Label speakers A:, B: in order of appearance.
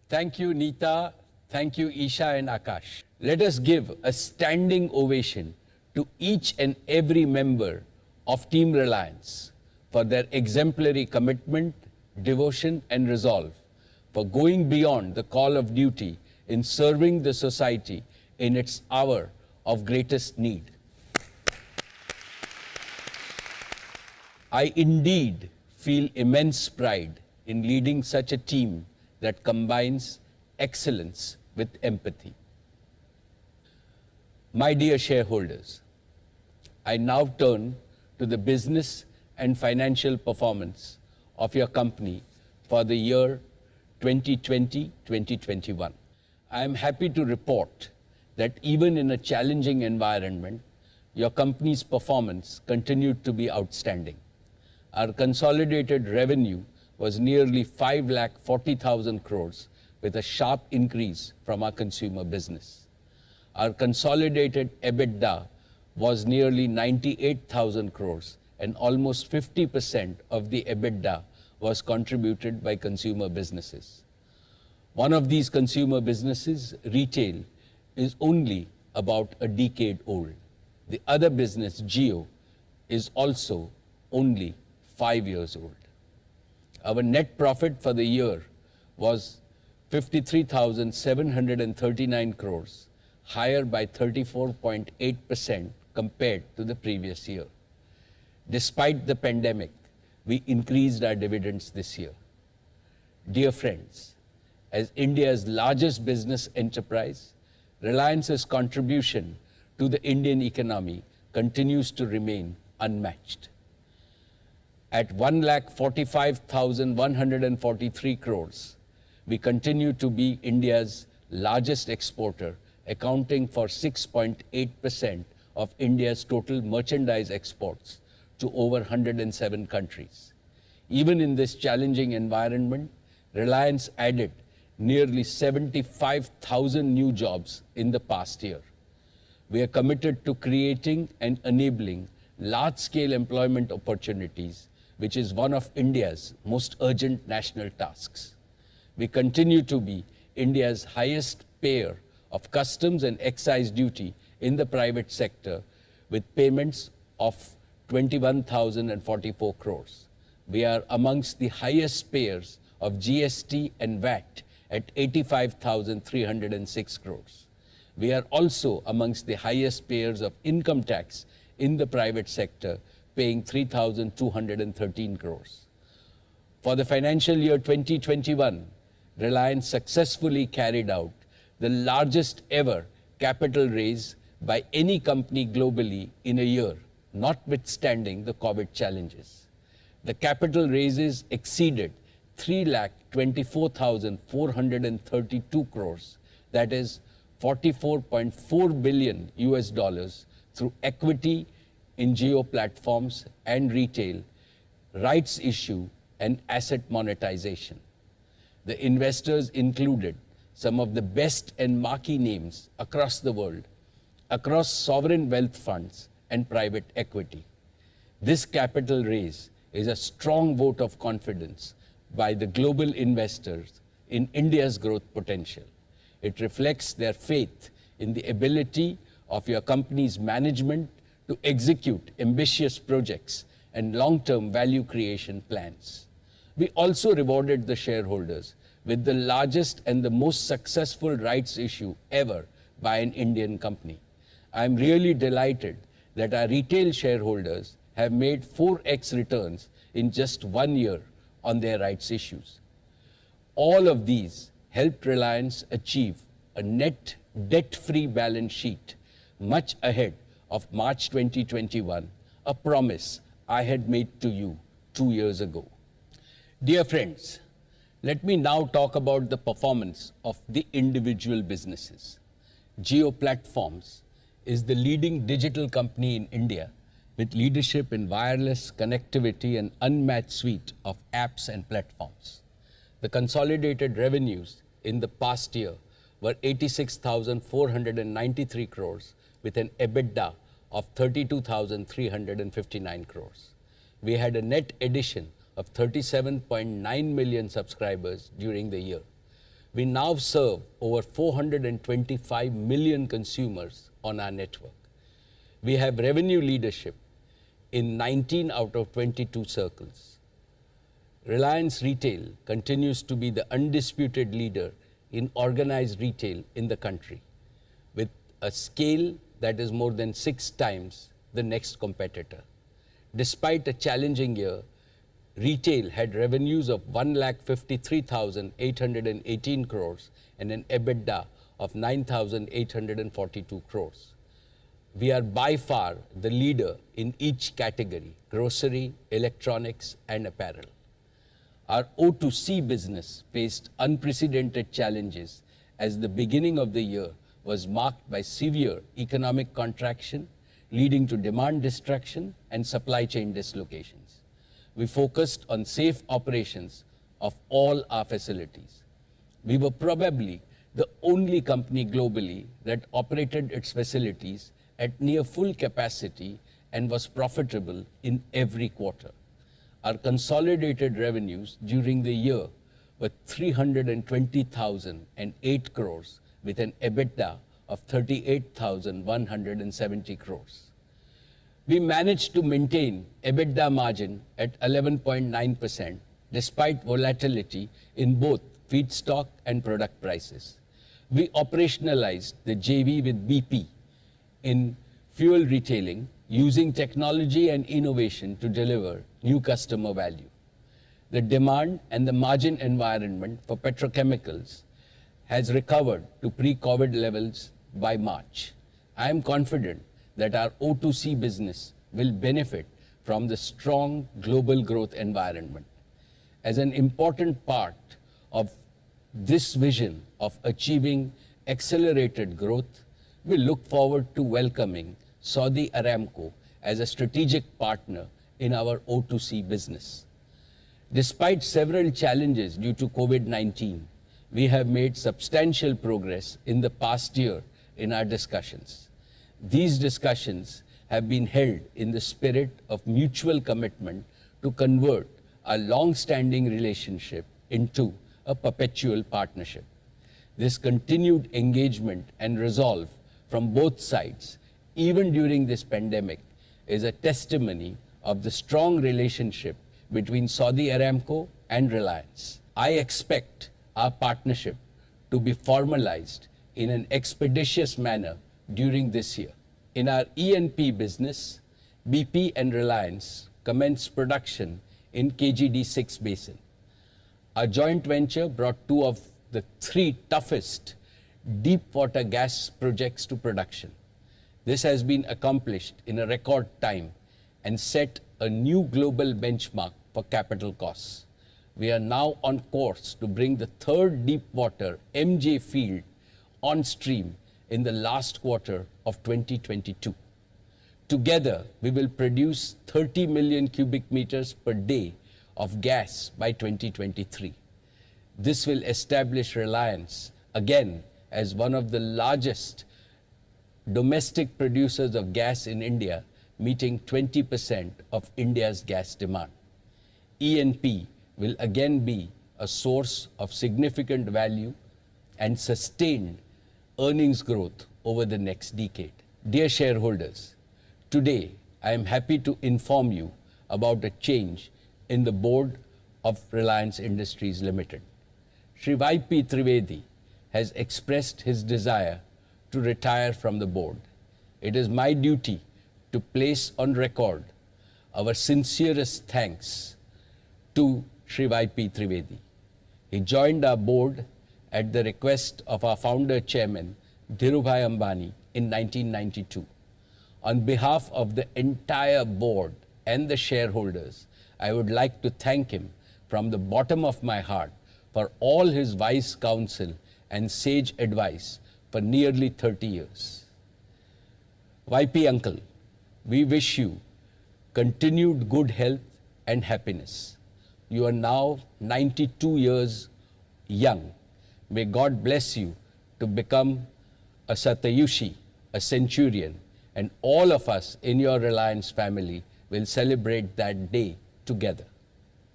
A: Thank you, Neeta. Thank you, Isha and Akash. Let us give a standing ovation to each and every member of Team Reliance for their exemplary commitment, devotion, and resolve, for going beyond the call of duty in serving the society in its hour of greatest need. I indeed feel immense pride in leading such a team that combines excellence with empathy. My dear shareholders, I now turn to the business and financial performance of your company for the year 2020-2021. I am happy to report that even in a challenging environment, your company's performance continued to be outstanding. Our consolidated revenue was nearly 5,40,000 crores, with a sharp increase from our consumer business. Our consolidated EBITDA was nearly 98,000 crores, and almost 50% of the EBITDA was contributed by consumer businesses. One of these consumer businesses, retail, is only about a decade old. The other business, Jio, is also only 5 years old. Our net profit for the year was 53,739 crores, higher by 34.8% compared to the previous year. Despite the pandemic, we increased our dividends this year. Dear friends, as India's largest business enterprise, Reliance's contribution to the Indian economy continues to remain unmatched. At 1,45,143 crores, we continue to be India's largest exporter, accounting for 6.8% of India's total merchandise exports to over 107 countries. Even in this challenging environment, Reliance added nearly 75,000 new jobs in the past year. We are committed to creating and enabling large-scale employment opportunities, which is one of India's most urgent national tasks. We continue to be India's highest payer of customs and excise duty in the private sector, with payments of 21,044 crores. We are amongst the highest payers of GST and VAT at 85,306 crores. We are also amongst the highest payers of income tax in the private sector, paying 3,213 crores. For the financial year 2021, Reliance successfully carried out the largest ever capital raise by any company globally in a year, notwithstanding the COVID challenges. The capital raises exceeded 3,24,432 crores, that is $44.4 billion through equity in Jio platforms and retail, rights issue, and asset monetization. The investors included some of the best and marquee names across the world, across sovereign wealth funds and private equity. This capital raise is a strong vote of confidence by the global investors in India's growth potential. It reflects their faith in the ability of your company's management to execute ambitious projects and long-term value creation plans. We also rewarded the shareholders with the largest and the most successful rights issue ever by an Indian company. I'm really delighted that our retail shareholders have made 4x returns in just 1 year on their rights issues. All of these helped Reliance achieve a net debt-free balance sheet much ahead of March 2021, a promise I had made to you 2 years ago. Dear friends, let me now talk about the performance of the individual businesses. Jio Platforms is the leading digital company in India, with leadership in wireless connectivity and unmatched suite of apps and platforms. The consolidated revenues in the past year were 86,493 crores, with an EBITDA of 32,359 crores. We had a net addition of 37.9 million subscribers during the year. We now serve over 425 million consumers on our network. We have revenue leadership in 19 out of 22 circles. Reliance Retail continues to be the undisputed leader in organized retail in the country, with a scale that is more than 6 times the next competitor. Despite a challenging year, retail had revenues of 1,53,818 crores and an EBITDA of 9,842 crores. We are by far the leader in each category: grocery, electronics, and apparel. Our O2C business faced unprecedented challenges as the beginning of the year was marked by severe economic contraction, leading to demand destruction and supply chain dislocations. We focused on safe operations of all our facilities. We were probably the only company globally that operated its facilities at near full capacity and was profitable in every quarter. Our consolidated revenues during the year were 320,008 crores with an EBITDA of 38,170 crores. We managed to maintain EBITDA margin at 11.9% despite volatility in both feedstock and product prices. We operationalized the JV with BP in fuel retailing, using technology and innovation to deliver new customer value. The demand and the margin environment for petrochemicals has recovered to pre-COVID levels by March. I am confident that our O2C business will benefit from the strong global growth environment. As an important part of this vision of achieving accelerated growth, we look forward to welcoming Saudi Aramco as a strategic partner in our O2C business. Despite several challenges due to COVID-19, we have made substantial progress in the past year in our discussions. These discussions have been held in the spirit of mutual commitment to convert a long-standing relationship into a perpetual partnership. This continued engagement and resolve from both sides, even during this pandemic, is a testimony of the strong relationship between Saudi Aramco and Reliance. I expect our partnership to be formalized in an expeditious manner during this year. In our E&P business, BP and Reliance commenced production in KG-D6 basin. Our joint venture brought 2 of the 3 toughest deep water gas projects to production. This has been accomplished in a record time and set a new global benchmark for capital costs. We are now on course to bring the 3rd deep water MJ field on stream in the last quarter of 2022. Together, we will produce 30 million cubic meters per day of gas by 2023. This will establish Reliance again as one of the largest domestic producers of gas in India, meeting 20% of India's gas demand. E&P will again be a source of significant value and sustained earnings growth over the next decade. Dear shareholders, today I am happy to inform you about a change in the board of Reliance Industries Limited. Shri Y.P. Trivedi has expressed his desire to retire from the board. It is my duty to place on record our sincerest thanks to Shri Y.P. Trivedi. He joined our board at the request of our founder chairman, Dhirubhai Ambani, in 1992. On behalf of the entire board and the shareholders, I would like to thank him from the bottom of my heart for all his wise counsel and sage advice for nearly 30 years. YP Uncle, we wish you continued good health and happiness. You are now 92 years young. May God bless you to become a Satyushi, a centurion, and all of us in your Reliance family will celebrate that day together.